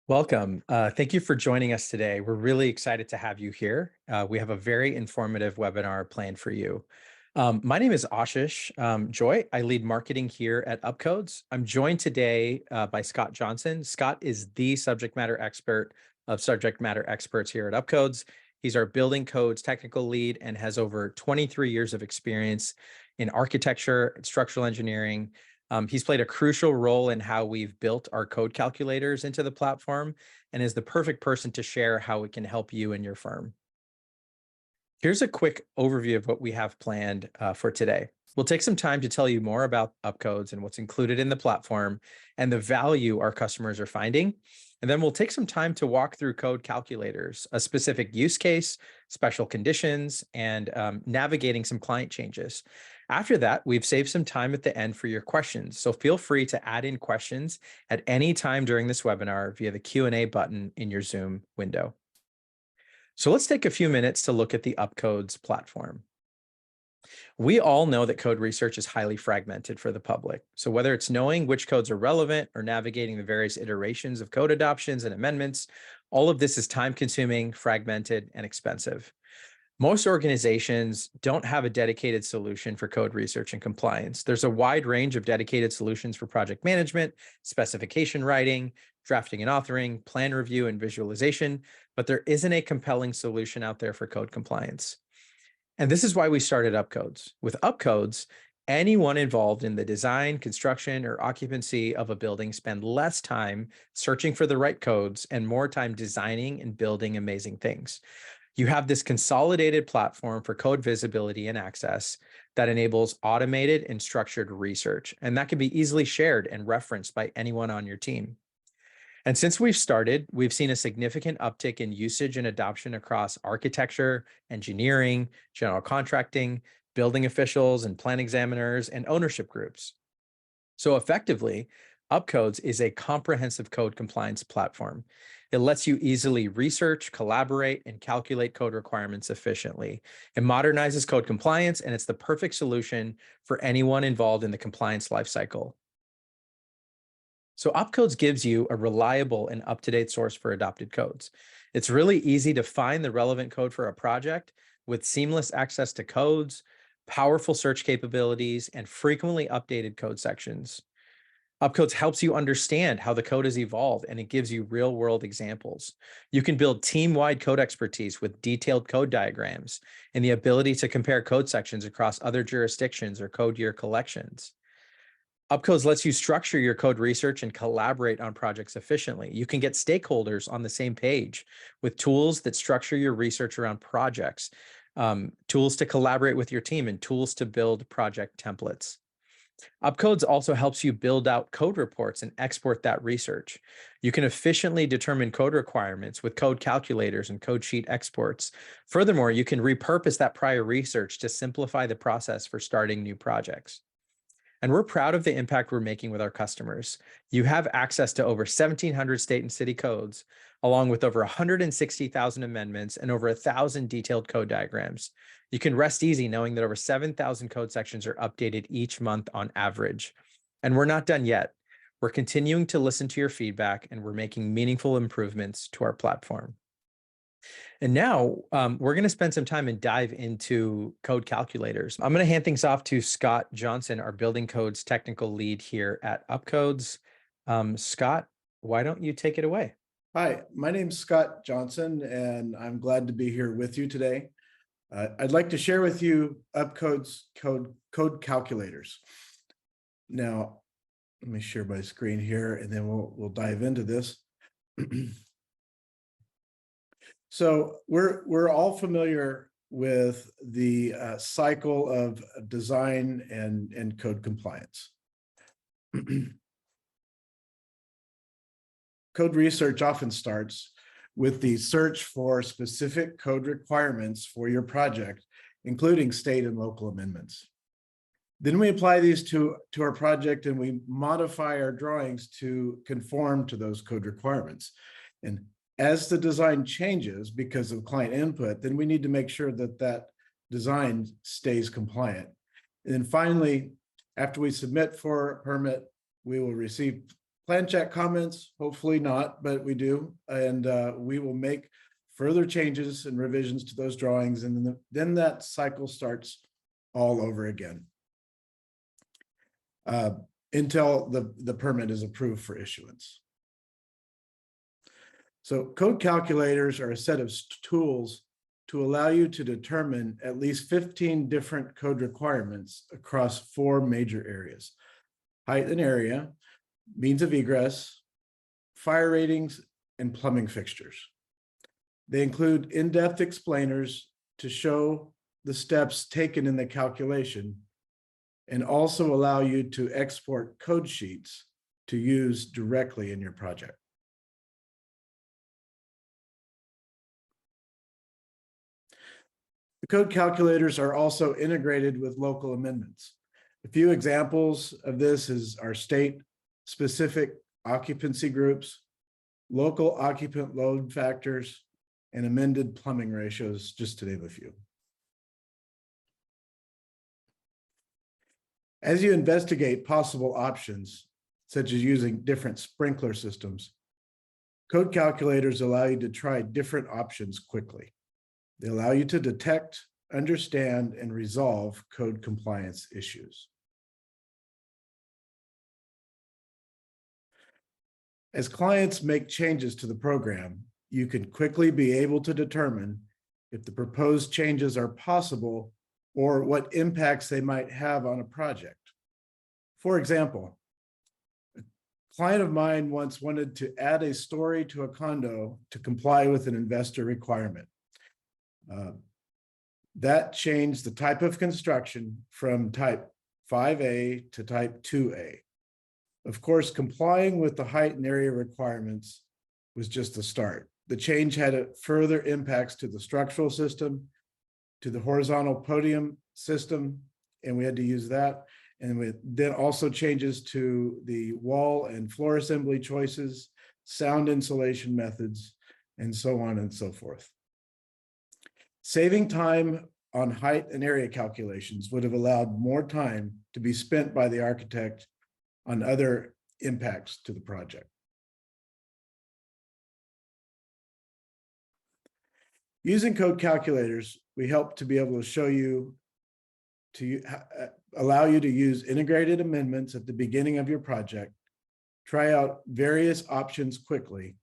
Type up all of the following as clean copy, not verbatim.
Welcome. Thank you for joining us today. We're really excited to have you here. We have a very informative webinar planned for you. My name is Ashish Joy. I lead marketing here at UpCodes. I'm joined today by Scott Johnson. Scott is the subject matter expert of subject matter experts here at UpCodes. He's our building codes technical lead and has over 23 years of experience in architecture and structural engineering. He's played a crucial role in how we've built our code calculators into the platform and is the perfect person to share how it can help you and your firm. Here's a quick overview of what we have planned for today. We'll take some time to tell you more about UpCodes and what's included in the platform and the value our customers are finding. And then we'll take some time to walk through code calculators, a specific use case, special conditions, and navigating some client changes. After that, we've saved some time at the end for your questions. So feel free to add in questions at any time during this webinar via the Q&A button in your Zoom window. So let's take a few minutes to look at the UpCodes platform. We all know that code research is highly fragmented for the public. So whether it's knowing which codes are relevant or navigating the various iterations of code adoptions and amendments, all of this is time-consuming, fragmented, and expensive. Most organizations don't have a dedicated solution for code research and compliance. There's a wide range of dedicated solutions for project management, specification writing, drafting and authoring, plan review, and visualization, but there isn't a compelling solution out there for code compliance. And this is why we started UpCodes. With UpCodes, anyone involved in the design, construction, or occupancy of a building spend less time searching for the right codes and more time designing and building amazing things. You have this consolidated platform for code visibility and access that enables automated and structured research, and that can be easily shared and referenced by anyone on your team. And since we've started, we've seen a significant uptick in usage and adoption across architecture, engineering, general contracting, building officials, and plan examiners, and ownership groups. So effectively, UpCodes is a comprehensive code compliance platform. It lets you easily research, collaborate, and calculate code requirements efficiently. It modernizes code compliance, and it's the perfect solution for anyone involved in the compliance lifecycle. So UpCodes gives you a reliable and up-to-date source for adopted codes. It's really easy to find the relevant code for a project with seamless access to codes, powerful search capabilities, and frequently updated code sections. UpCodes helps you understand how the code has evolved, and it gives you real-world examples. You can build team-wide code expertise with detailed code diagrams and the ability to compare code sections across other jurisdictions or code year collections. UpCodes lets you structure your code research and collaborate on projects efficiently. You can get stakeholders on the same page with tools that structure your research around projects, tools to collaborate with your team, and tools to build project templates. UpCodes also helps you build out code reports and export that research. You can efficiently determine code requirements with code calculators and code sheet exports. Furthermore, you can repurpose that prior research to simplify the process for starting new projects. And we're proud of the impact we're making with our customers. You have access to over 1,700 state and city codes, along with over 160,000 amendments and over 1,000 detailed code diagrams. You can rest easy knowing that over 7,000 code sections are updated each month on average. And we're not done yet. We're continuing to listen to your feedback, and we're making meaningful improvements to our platform. And now we're going to spend some time and dive into code calculators. I'm going to hand things off to Scott Johnson, our building codes technical lead here at UpCodes. Scott, why don't you take it away? Hi, my name's Scott Johnson, and I'm glad to be here with you today. I'd like to share with you UpCodes Code Calculators. Now, let me share my screen here, and then we'll dive into this. So we're all familiar with the cycle of design and code compliance. Code research often starts with the search for specific code requirements for your project, including state and local amendments. Then we apply these to our project, and we modify our drawings to conform to those code requirements. And as the design changes because of client input, then we need to make sure that that design stays compliant. And then finally, after we submit for a permit, we will receive plan check comments? Hopefully not, but we do. And we will make further changes and revisions to those drawings. And then that cycle starts all over again until the permit is approved for issuance. So code calculators are a set of tools to allow you to determine at least 15 different code requirements across 4 major areas: height and area, means of egress, fire ratings, and plumbing fixtures. They include in-depth explainers to show the steps taken in the calculation and also allow you to export code sheets to use directly in your project. The code calculators are also integrated with local amendments. A few examples of this is our state-specific occupancy groups, local occupant load factors, and amended plumbing ratios, just to name a few. As you investigate possible options, such as using different sprinkler systems, code calculators allow you to try different options quickly. They allow you to detect, understand, and resolve code compliance issues. As clients make changes to the program, you can quickly be able to determine if the proposed changes are possible or what impacts they might have on a project. For example, a client of mine once wanted to add a story to a condo to comply with an investor requirement. That changed the type of construction from type 5A to type 2A. Of course, complying with the height and area requirements was just the start. The change had further impacts to the structural system, to the horizontal podium system, and we had to use that. And then also changes to the wall and floor assembly choices, sound insulation methods, and so on and so forth. Saving time on height and area calculations would have allowed more time to be spent by the architect on other impacts to the project. Using code calculators, we help to be able to show you, to allow you to use integrated amendments at the beginning of your project, try out various options quickly,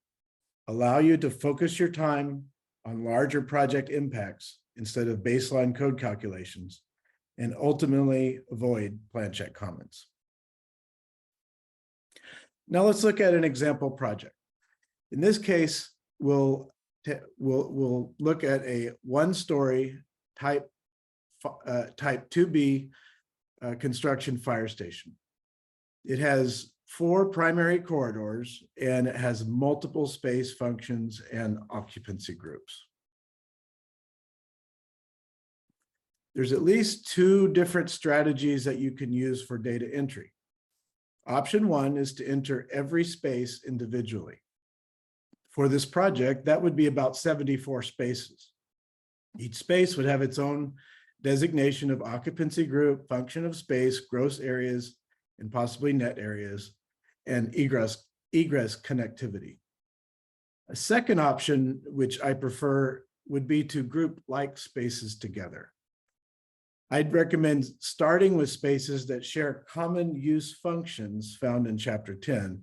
allow you to focus your time on larger project impacts instead of baseline code calculations, and ultimately avoid plan check comments. Now let's look at an example project. In this case, we'll look at a one-story type 2B construction fire station. It has 4 primary corridors and it has multiple space functions and occupancy groups. There's at least 2 different strategies that you can use for data entry. Option 1 is to enter every space individually. For this project, that would be about 74 spaces. Each space would have its own designation of occupancy group, function of space, gross areas, and possibly net areas, and egress connectivity. A second option, which I prefer, would be to group like spaces together. I'd recommend starting with spaces that share common use functions found in Chapter 10,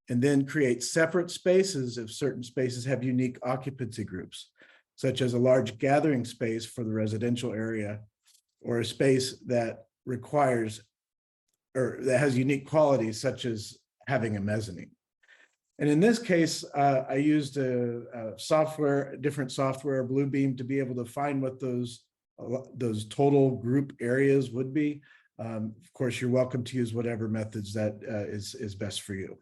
and then create separate spaces if certain spaces have unique occupancy groups, such as a large gathering space for the residential area, or a space that requires or that has unique qualities, such as having a mezzanine. And in this case, I used a different software, Bluebeam, to be able to find what those total group areas would be. Of course, you're welcome to use whatever methods that is best for you.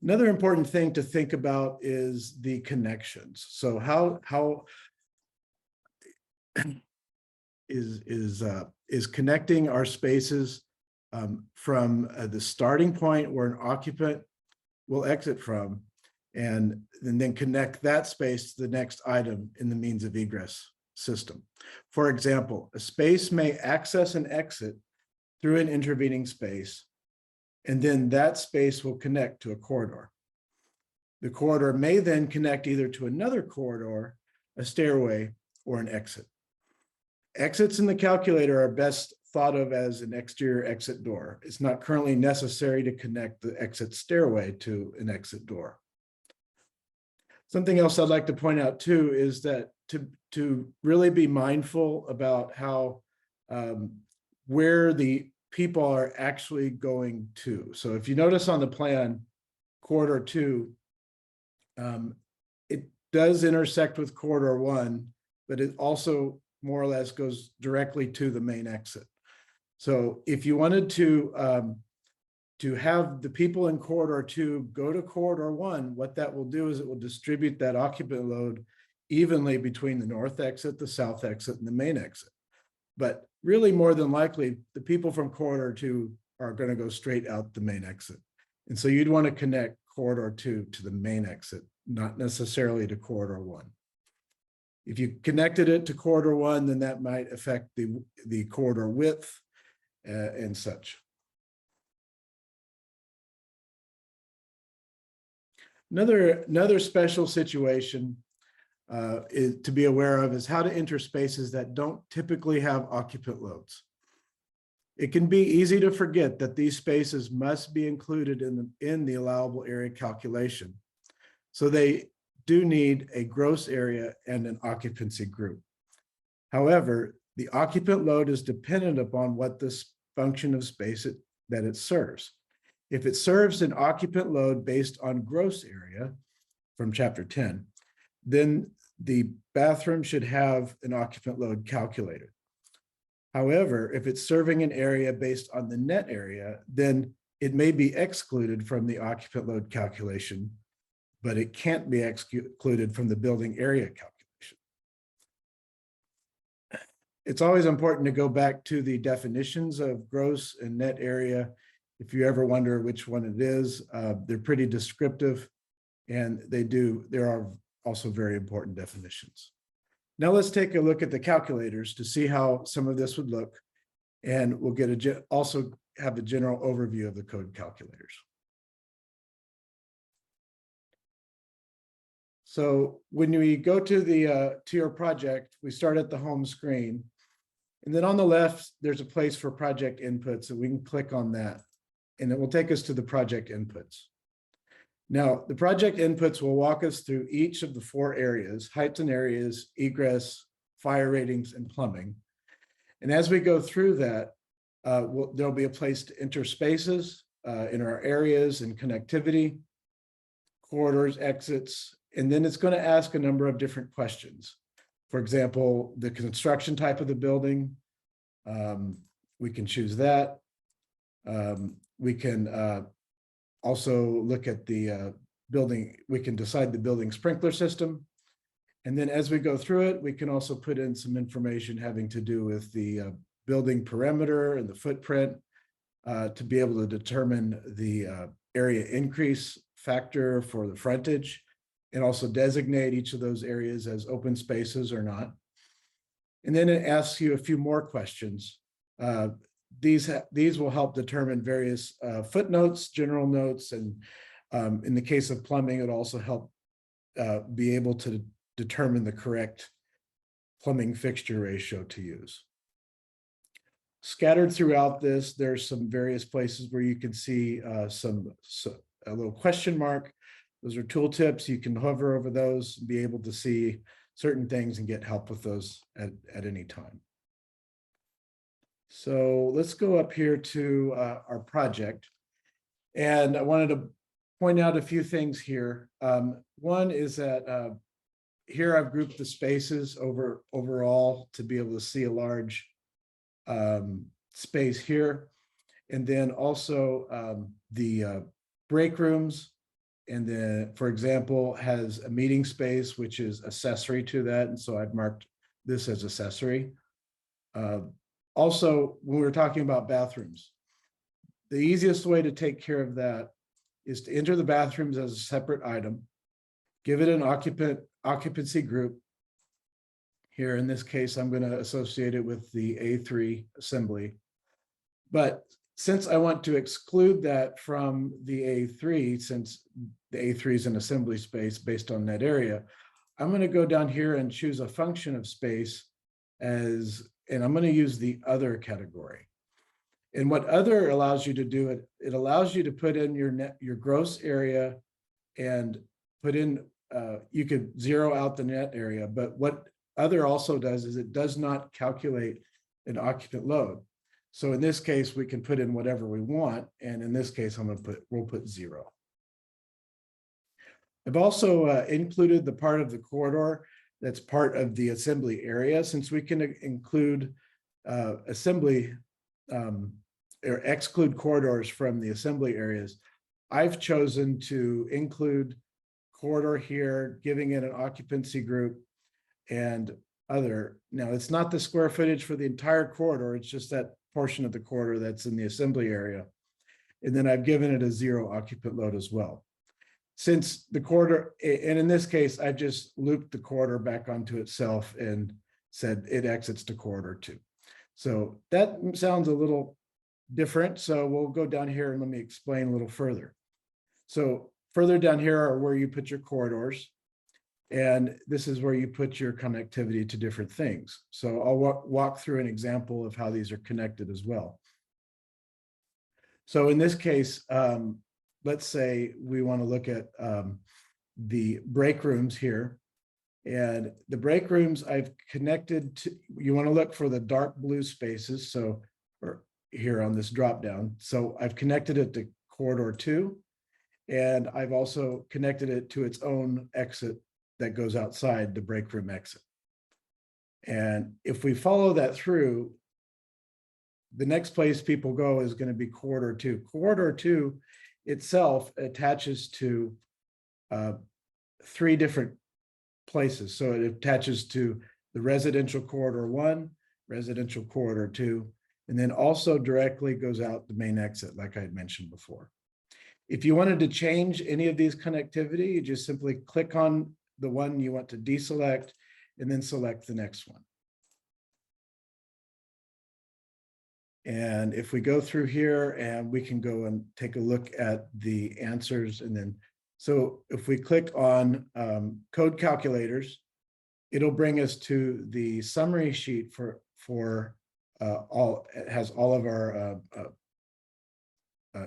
Another important thing to think about is the connections. So how is connecting our spaces from the starting point where an occupant will exit from, and then connect that space to the next item in the means of egress system. For example, a space may access and exit through an intervening space, and then that space will connect to a corridor. The corridor may then connect either to another corridor, a stairway, or an exit. Exits in the calculator are best thought of as an exterior exit door. It's not currently necessary to connect the exit stairway to an exit door. Something else I'd like to point out too is that to really be mindful about how where the people are actually going to. So if you notice on the plan, corridor 2, it does intersect with corridor 1, but it also more or less goes directly to the main exit. So if you wanted to have the people in corridor 2 go to corridor 1, what that will do is it will distribute that occupant load evenly between the north exit, the south exit, and the main exit. But really, more than likely, the people from corridor 2 are going to go straight out the main exit. And so you'd want to connect corridor 2 to the main exit, not necessarily to corridor 1. If you connected it to corridor 1, then that might affect the corridor width and such. Another special situation is to be aware of is how to enter spaces that don't typically have occupant loads. It can be easy to forget that these spaces must be included in the allowable area calculation. So they do need a gross area and an occupancy group. However, the occupant load is dependent upon what this function of space that it serves. If it serves an occupant load based on gross area from chapter 10, then the bathroom should have an occupant load calculated. However, if it's serving an area based on the net area, then it may be excluded from the occupant load calculation, but it can't be excluded from the building area calculation. It's always important to go back to the definitions of gross and net area. If you ever wonder which one it is, they're pretty descriptive, and there are also very important definitions. Now let's take a look at the calculators to see how some of this would look, and we'll also have a general overview of the code calculators. So when we go to your project, we start at the home screen, and then on the left, there's a place for project inputs, so we can click on that, and it will take us to the project inputs. Now, the project inputs will walk us through each of the 4 areas: heights and areas, egress, fire ratings, and plumbing. And as we go through that, there'll be a place to enter spaces in our areas and connectivity, corridors, exits, and then it's going to ask a number of different questions. For example, the construction type of the building, we can choose that. We can also look at the building, we can decide the building sprinkler system. And then as we go through it, we can also put in some information having to do with the building perimeter and the footprint to be able to determine the area increase factor for the frontage, and also designate each of those areas as open spaces or not. And then it asks you a few more questions. These will help determine various footnotes, general notes, and in the case of plumbing, it also help be able to determine the correct plumbing fixture ratio to use. Scattered throughout this, there's some various places where you can see a little question mark. Those are tooltips. You can hover over those and be able to see certain things and get help with those at any time. So let's go up here to our project. And I wanted to point out a few things here. One is that here I've grouped the spaces overall to be able to see a large space here. And then also the break rooms. And then, for example, has a meeting space, which is accessory to that. And so I've marked this as accessory. Also, when we're talking about bathrooms, the easiest way to take care of that is to enter the bathrooms as a separate item, give it an occupancy group. Here in this case, I'm going to associate it with the A3 assembly. But since I want to exclude that from the A3, since the A3 is an assembly space based on that area, I'm going to go down here and choose a function of space and I'm going to use the other category. And what other allows you to do it allows you to put in your gross area and put in, you could zero out the net area, but what other also does is it does not calculate an occupant load. So in this case, we can put in whatever we want. And in this case, we'll put 0. I've also included the part of the corridor that's part of the assembly area, since we can include assembly or exclude corridors from the assembly areas. I've chosen to include corridor here, giving it an occupancy group and other. Now, it's not the square footage for the entire corridor, it's just that portion of the corridor that's in the assembly area. And then I've given it a 0 occupant load as well. Since the corridor, and in this case, I just looped the corridor back onto itself and said it exits to corridor 2. So that sounds a little different. So we'll go down here and let me explain a little further. So further down here are where you put your corridors. And this is where you put your connectivity to different things. So I'll walk through an example of how these are connected as well. So in this case, let's say we want to look at the break rooms here. And the break rooms I've connected to, you want to look for the dark blue spaces. So, or here on this drop down. So I've connected it to corridor 2. And I've also connected it to its own exit that goes outside the break room exit. And if we follow that through, the next place people go is going to be corridor 2. Corridor 2 itself attaches to 3 different places. So it attaches to the residential corridor 1, residential corridor 2, and then also directly goes out the main exit, like I had mentioned before. If you wanted to change any of these connectivity, you just simply click on the one you want to deselect and then select the next one. And if we go through here and we can go and take a look at the answers, and then, so if we click on code calculators, it'll bring us to the summary sheet for it has all of our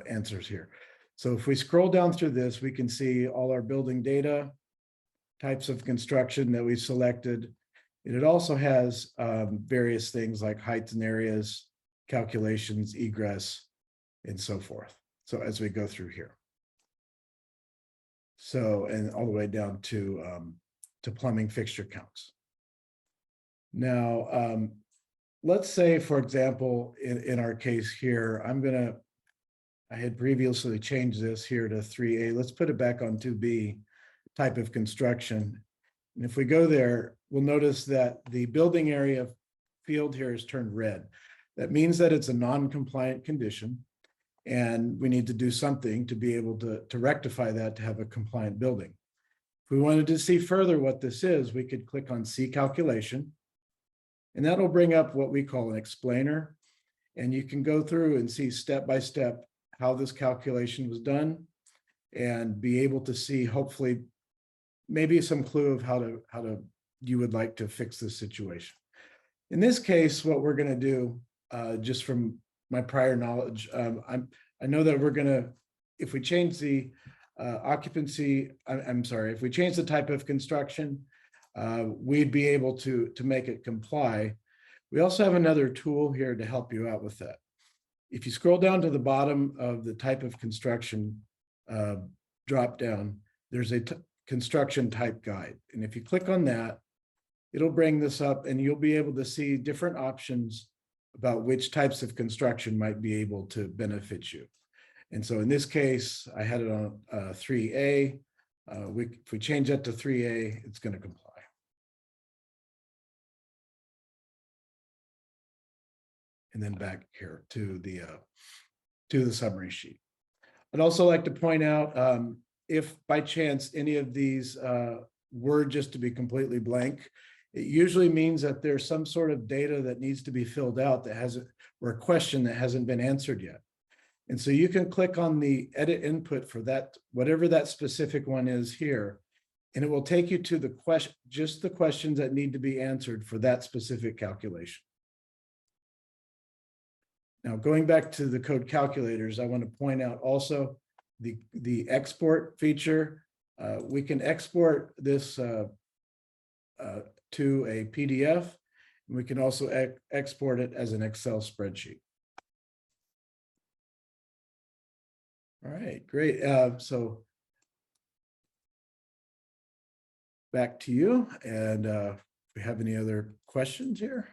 answers here. So if we scroll down through this, we can see all our building data, types of construction that we selected. And it also has various things like heights and areas, calculations, egress, and so forth. So as we go through here. So, and all the way down to plumbing fixture counts. Now, let's say, for example, in our case here, I had previously changed this here to 3A. Let's put it back on 2B, type of construction. And if we go there, we'll notice that the building area field here is turned red. That means that it's a non-compliant condition, and we need to do something to be able to rectify that to have a compliant building. If we wanted to see further what this is, we could click on See Calculation, and that'll bring up what we call an explainer. And you can go through and see step by step how this calculation was done and be able to see, hopefully, maybe some clue of how you would like to fix this situation. In this case, what we're going to do, just from my prior knowledge, I know that we're going to, if we change the occupancy, I'm sorry, if we change the type of construction, we'd be able to make it comply. We also have another tool here to help you out with that. If you scroll down to the bottom of the type of construction drop down, there's a construction type guide. And if you click on that, it'll bring this up and you'll be able to see different options about which types of construction might be able to benefit you. And so in this case, I had it on 3A. If we change that to 3A, it's going to comply. And then back here to the summary sheet. I'd also like to point out, if by chance any of these were just to be completely blank, it usually means that there's some sort of data that needs to be filled out that hasn't, or a question that hasn't been answered yet. And so you can click on the edit input for that, whatever that specific one is here, and it will take you to the question, just the questions that need to be answered for that specific calculation. Now, going back to the code calculators, I want to point out also the export feature. We can export this to a PDF, and we can also export it as an Excel spreadsheet. All right, great. So back to you. And if we have any other questions here?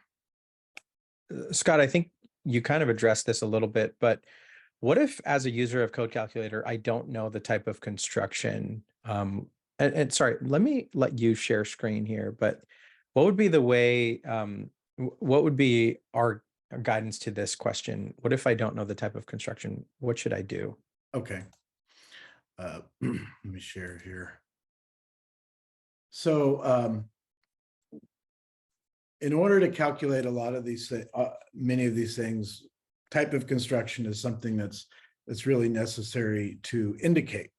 Scott, I think you kind of addressed this a little bit, but what if as a user of Code Calculator, I don't know the type of construction? And sorry, let me let you share screen here, but what would be the way, what would be our guidance to this question? What if I don't know the type of construction? What should I do? Okay. Let me share here. So in order to calculate a lot of these, many of these things, type of construction is something that's really necessary to indicate.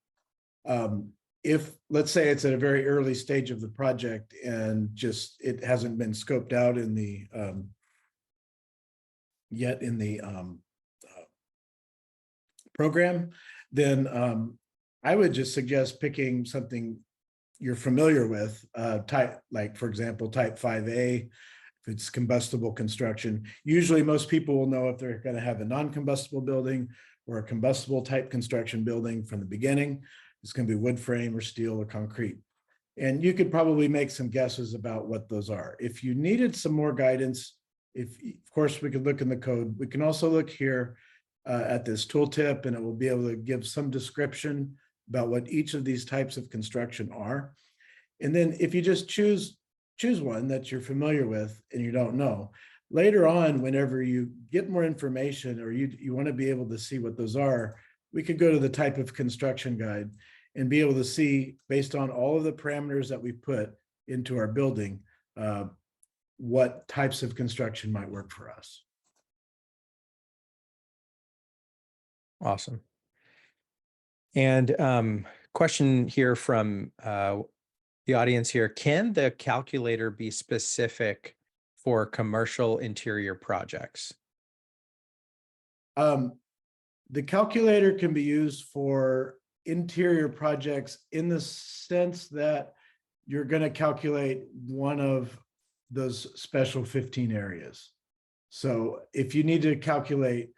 If, let's say, it's at a very early stage of the project and just it hasn't been scoped out in the yet in the program, then I would just suggest picking something you're familiar with, type, like, for example, type 5A, if it's combustible construction. Usually most people will know if they're going to have a non-combustible building or a combustible type construction building from the beginning. It's going to be wood frame or steel or concrete. And you could probably make some guesses about what those are. If you needed some more guidance, of course, we could look in the code. We can also look here at this tooltip, and it will be able to give some description about what each of these types of construction are. And then if you just choose one that you're familiar with and you don't know, later on, whenever you get more information or you want to be able to see what those are, we could go to the type of construction guide and be able to see, based on all of the parameters that we put into our building, what types of construction might work for us. Awesome. And question here from the audience here: can the calculator be specific for commercial interior projects? The calculator can be used for interior projects in the sense that you're going to calculate one of those special 15 areas. So if you need to calculate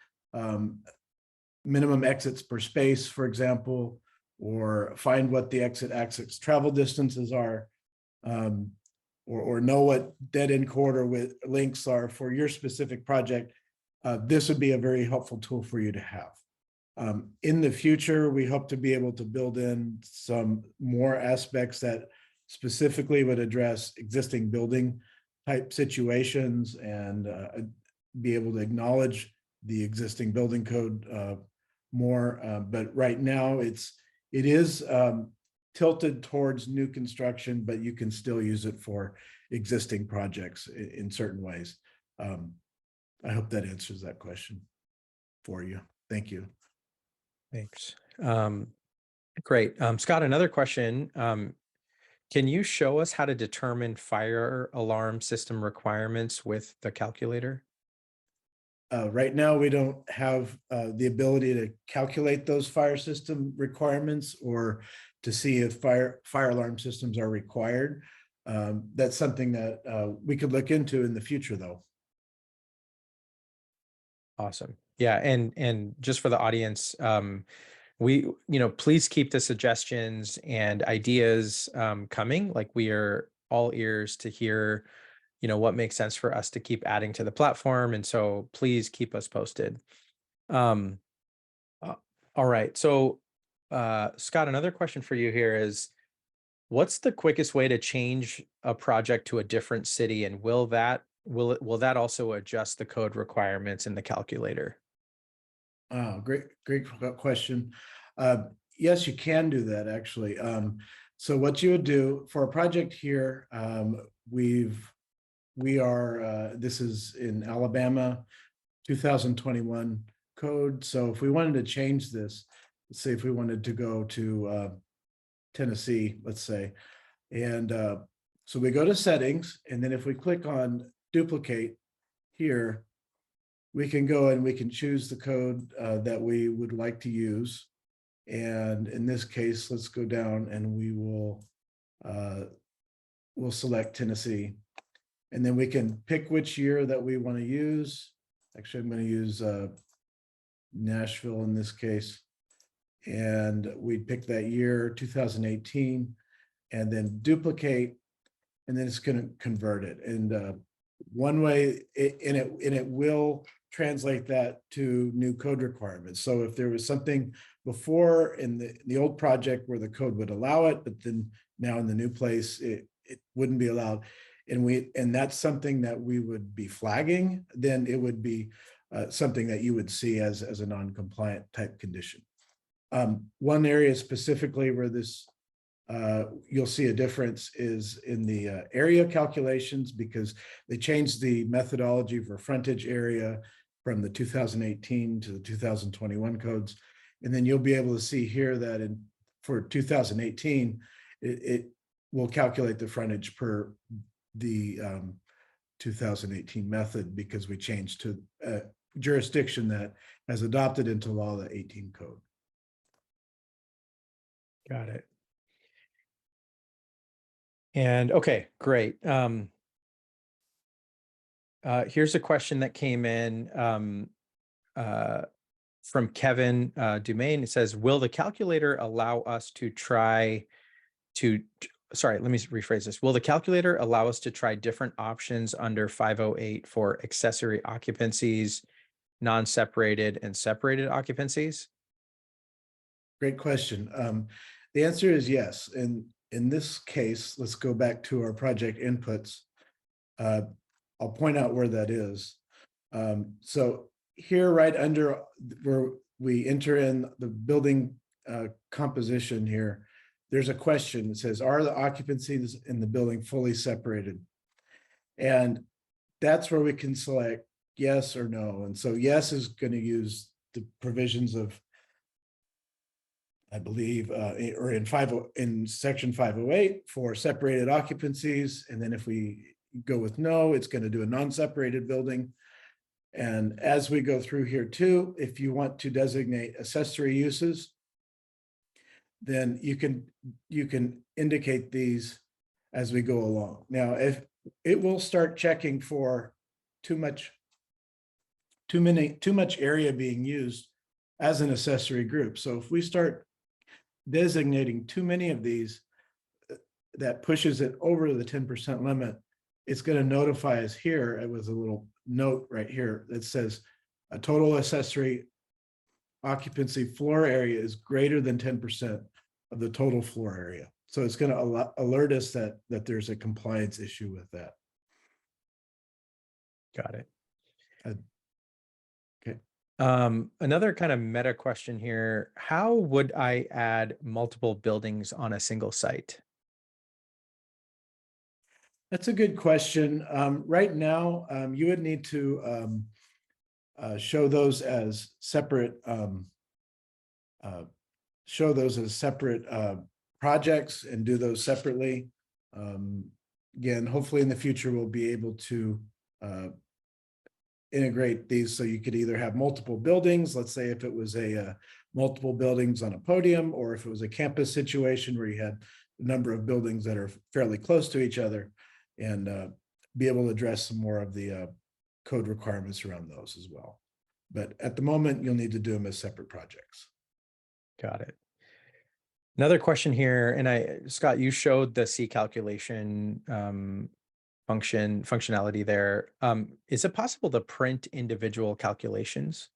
minimum exits per space, for example, or find what the exit travel distances are, or know what dead end corridor with links are for your specific project, this would be a very helpful tool for you to have. In the future, we hope to be able to build in some more aspects that specifically would address existing building type situations and be able to acknowledge the existing building code more. But right now it is tilted towards new construction, but you can still use it for existing projects in certain ways. I hope that answers that question for you. Thank you. Thanks. Great. Scott, another question. Can you show us how to determine fire alarm system requirements with the calculator? Right now, we don't have the ability to calculate those fire system requirements or to see if fire alarm systems are required. That's something that we could look into in the future, though. Awesome. Yeah, and just for the audience, please keep the suggestions and ideas coming. Like, we are all ears to hear, what makes sense for us to keep adding to the platform. And so please keep us posted. All right. So Scott, another question for you here is, what's the quickest way to change a project to a different city? And will that also adjust the code requirements in the calculator? Oh, great question. Yes, you can do that actually. So what you would do for a project here, this is in Alabama, 2021 code. So if we wanted to change this, let's say if we wanted to go to Tennessee, let's say, and so we go to settings, and then if we click on duplicate here, we can go and we can choose the code that we would like to use. And in this case, let's go down and we'll select Tennessee. And then we can pick which year that we want to use. Actually, I'm going to use Nashville in this case. And we pick that year, 2018, and then duplicate, and then it's going to convert it. And one way, it will translate that to new code requirements. So if there was something before in the old project where the code would allow it, but then now in the new place, it wouldn't be allowed. And that's something that we would be flagging, then it would be something that you would see as a non-compliant type condition. One area specifically where this you'll see a difference is in the area calculations, because they changed the methodology for frontage area from the 2018 to the 2021 codes. And then you'll be able to see here that for 2018, it will calculate the frontage per the 2018 method, because we changed to a jurisdiction that has adopted into law the 18 code. Got it. And okay, great. Here's a question that came in from Kevin Dumaine. It says, will the calculator allow us to try to, sorry, let me rephrase this. Will the calculator allow us to try different options under 508 for accessory occupancies, non-separated and separated occupancies? Great question. The answer is yes. And in this case, let's go back to our project inputs. I'll point out where that is. So here, right under where we enter in the building composition here, there's a question that says, are the occupancies in the building fully separated? And that's where we can select yes or no. And so yes is going to use the provisions of, I believe, or in section 508 for separated occupancies. And then if we go with no, it's going to do a non-separated building. And as we go through here too, if you want to designate accessory uses, then you can indicate these as we go along. Now, if it will start checking for too much area being used as an accessory group. So if we start designating too many of these, that pushes it over the 10% limit, it's going to notify us here. It was a little note right here that says a total accessory occupancy floor area is greater than 10% of the total floor area. So it's going to alert us that there's a compliance issue with that. Got it. Okay. Another kind of meta question here. How would I add multiple buildings on a single site? That's a good question. Right now, you would need to show those as separate projects and do those separately. Again, hopefully in the future, we'll be able to integrate these so you could either have multiple buildings, let's say if it was a multiple buildings on a podium, or if it was a campus situation where you had a number of buildings that are fairly close to each other, and be able to address some more of the code requirements around those as well. But at the moment, you'll need to do them as separate projects. Got it. Another question here, and Scott, you showed the C calculation functionality there. Is it possible to print individual calculations?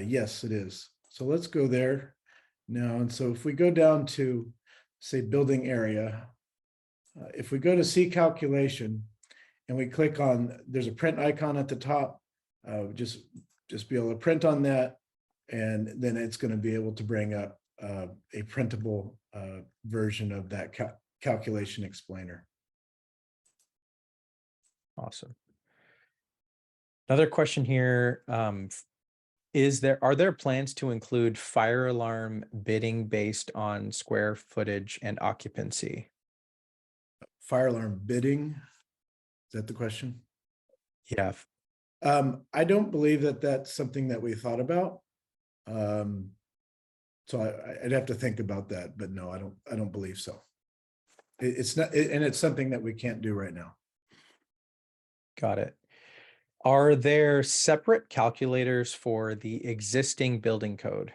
Yes, it is. So let's go there now. And so if we go down to, say, building area, if we go to C calculation and we click on, there's a print icon at the top, just be able to print on that. And then it's going to be able to bring up a printable version of that calculation explainer. Awesome. Another question here. Are there plans to include fire alarm bidding based on square footage and occupancy? Fire alarm bidding, is that the question? Yeah. I don't believe that that's something that we thought about. So I'd have to think about that, but no, I don't believe so. It's not, and it's something that we can't do right now. Got it. Are there separate calculators for the existing building code?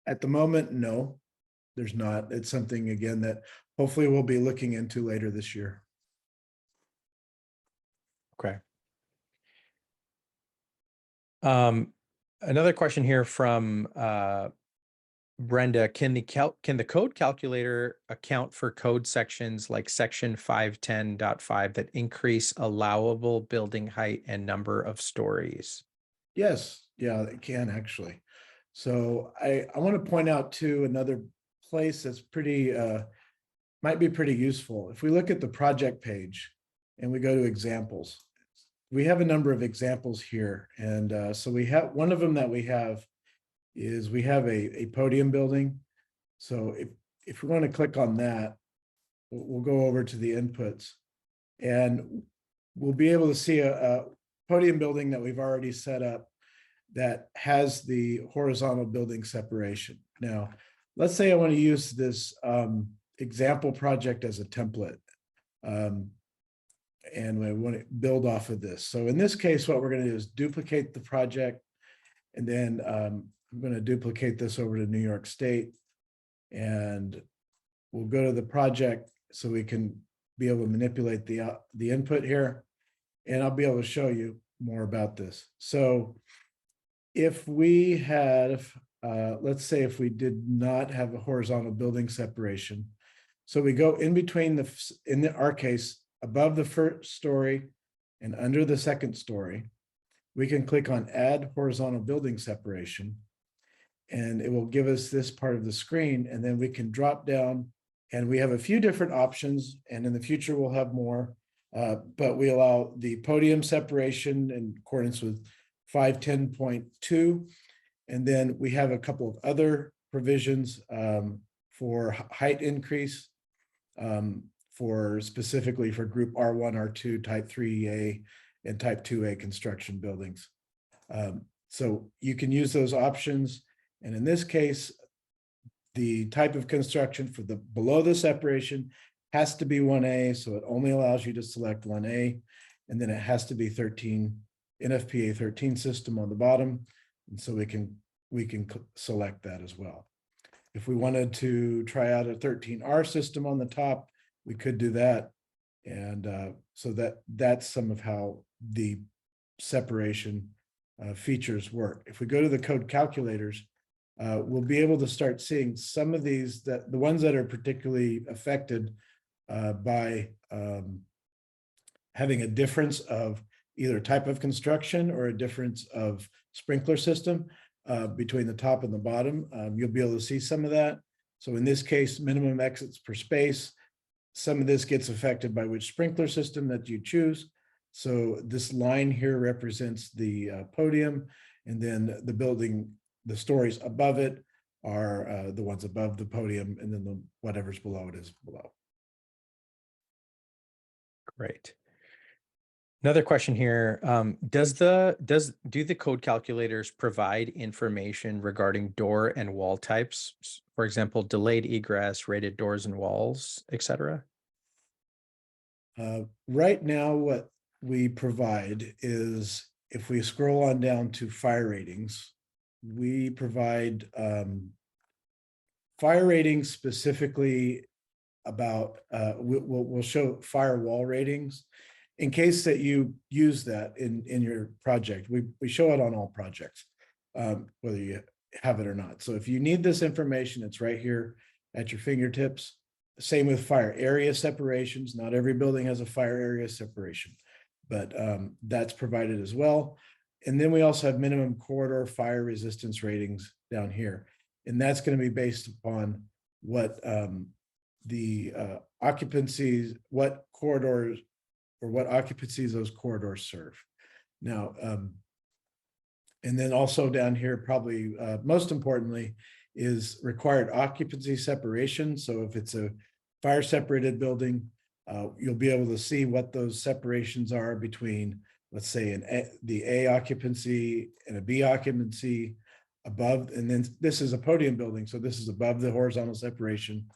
At the moment, no, there's not. It's something, again, that hopefully we'll be looking into later this year. Okay. Another question here from Brenda, can the code calculator account for code sections like section 510.5 that increase allowable building height and number of stories? Yes, yeah, it can actually. So I want to point out too another place that's pretty might be pretty useful. If we look at the project page and we go to examples, we have a number of examples here. And so we have one of them that we have is we have a podium building. So if we want to click on that, we'll go over to the inputs and we'll be able to see a podium building that we've already set up that has the horizontal building separation. Now, let's say I want to use this example project as a template. And we want to build off of this. So in this case, what we're going to do is duplicate the project. And then I'm going to duplicate this over to New York State. And we'll go to the project so we can be able to manipulate the input here. And I'll be able to show you more about this. So if we had, let's say if we did not have a horizontal building separation, so we go in between our case, above the first story and under the second story, we can click on add horizontal building separation and it will give us this part of the screen. And then we can drop down and we have a few different options. And in the future, we'll have more, but we allow the podium separation in accordance with 510.2. And then we have a couple of other provisions for height increase, for specifically for group R1, R2, type 3A, and type 2A construction buildings. So you can use those options. And in this case, the type of construction for the below the separation has to be 1A. So it only allows you to select 1A. And then it has to be 13, NFPA 13 system on the bottom. And so we can select that as well. If we wanted to try out a 13R system on the top, we could do that. And so that's some of how the separation features work. If we go to the code calculators, we'll be able to start seeing some of these, the ones that are particularly affected by having a difference of either type of construction or a difference of sprinkler system between the top and the bottom. You'll be able to see some of that. So in this case, minimum exits per space. Some of this gets affected by which sprinkler system that you choose. So this line here represents the podium, and then the building, the stories above it are the ones above the podium, and then whatever's below it is below. Great. Another question here. Do the code calculators provide information regarding door and wall types? For example, delayed egress, rated doors and walls, etc.? Right now, what we provide is, if we scroll on down to fire ratings, we provide fire ratings specifically about, we'll show firewall ratings in case that you use that in your project. We show it on all projects, whether you have it or not. So if you need this information, it's right here at your fingertips. Same with fire area separations. Not every building has a fire area separation, but that's provided as well. And then we also have minimum corridor fire resistance ratings down here. And that's going to be based upon what the occupancies, what corridors what occupancies those corridors serve. Now, and then also down here, probably most importantly, is required occupancy separation. So if it's a fire separated building, you'll be able to see what those separations are between, let's say, the A occupancy and a B occupancy above. And then this is a podium building, so this is above the horizontal separation.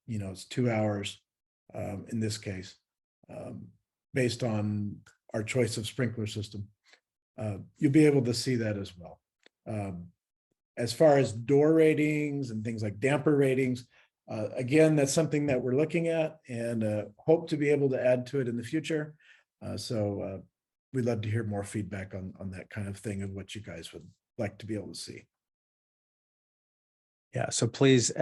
It's 2 hours in this case, based on our choice of sprinkler system. You'll be able to see that as well. As far as door ratings and things like damper ratings, again, that's something that we're looking at and hope to be able to add to it in the future. So we'd love to hear more feedback on that kind of thing and what you guys would like to be able to see. Yeah, so please,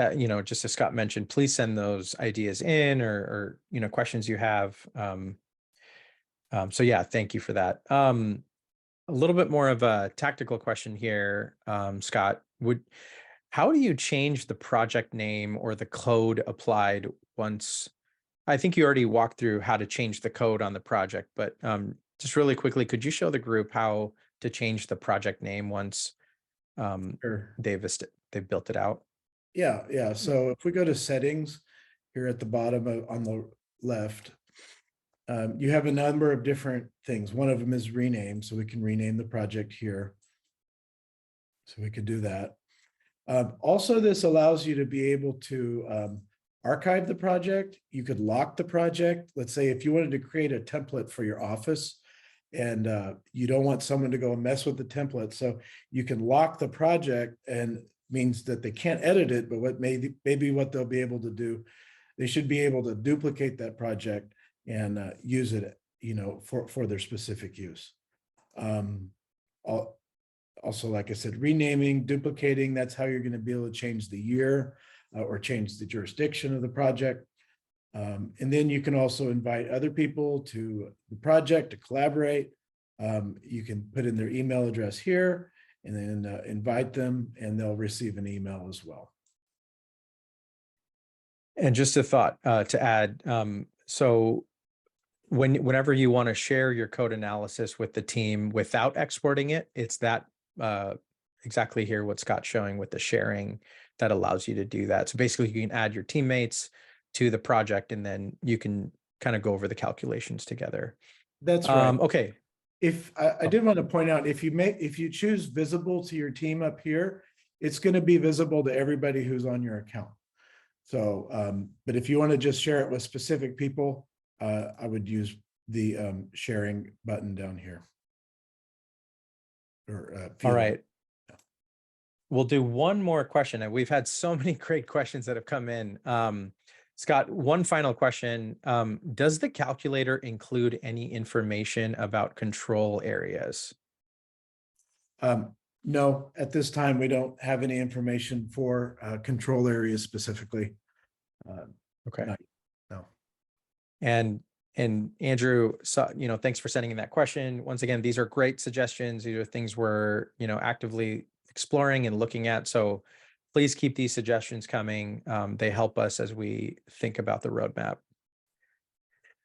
just as Scott mentioned, please send those ideas in or questions you have. So yeah, thank you for that. A little bit more of a tactical question here, Scott. How do you change the project name or the code applied once? I think you already walked through how to change the code on the project, but just really quickly, could you show the group how to change the project name once Sure. they've built it out? Yeah. So if we go to settings here at the bottom on the left, you have a number of different things. One of them is rename, so we can rename the project here. So we could do that. Also, this allows you to be able to archive the project. You could lock the project. Let's say if you wanted to create a template for your office and you don't want someone to go and mess with the template. So you can lock the project, and means that they can't edit it, but maybe what they'll be able to do, they should be able to duplicate that project and use it, for their specific use. Also, like I said, renaming, duplicating, that's how you're going to be able to change the year or change the jurisdiction of the project. And then you can also invite other people to the project to collaborate. You can put in their email address here and then invite them, and they'll receive an email as well. And just a thought to add, so whenever you want to share your code analysis with the team without exporting it, it's that exactly here what Scott's showing with the sharing that allows you to do that. So basically you can add your teammates to the project and then you can kind of go over the calculations together. That's right. Okay. If I did want to point out, if you choose visible to your team up here, it's going to be visible to everybody who's on your account. So, but if you want to just share it with specific people, I would use the sharing button down here. All right. We'll do one more question. And we've had so many great questions that have come in. Scott, one final question. Does the calculator include any information about control areas? No, at this time, we don't have any information for control areas specifically. Okay. No. And Andrew, thanks for sending in that question. Once again, these are great suggestions. These are things we're, actively exploring and looking at. So please keep these suggestions coming. They help us as we think about the roadmap.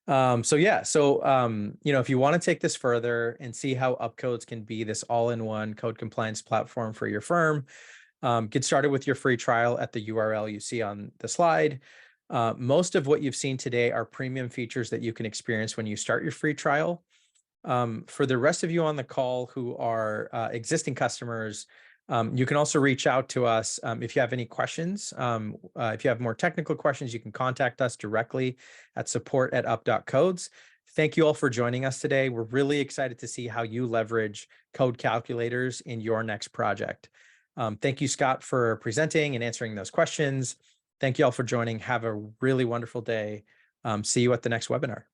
If you want to take this further and see how UpCodes can be this all-in-one code compliance platform for your firm, get started with your free trial at the URL you see on the slide. Most of what you've seen today are premium features that you can experience when you start your free trial. For the rest of you on the call who are existing customers, you can also reach out to us if you have any questions. If you have more technical questions, you can contact us directly at support@up.codes. Thank you all for joining us today. We're really excited to see how you leverage code calculators in your next project. Thank you, Scott, for presenting and answering those questions. Thank you all for joining. Have a really wonderful day. See you at the next webinar.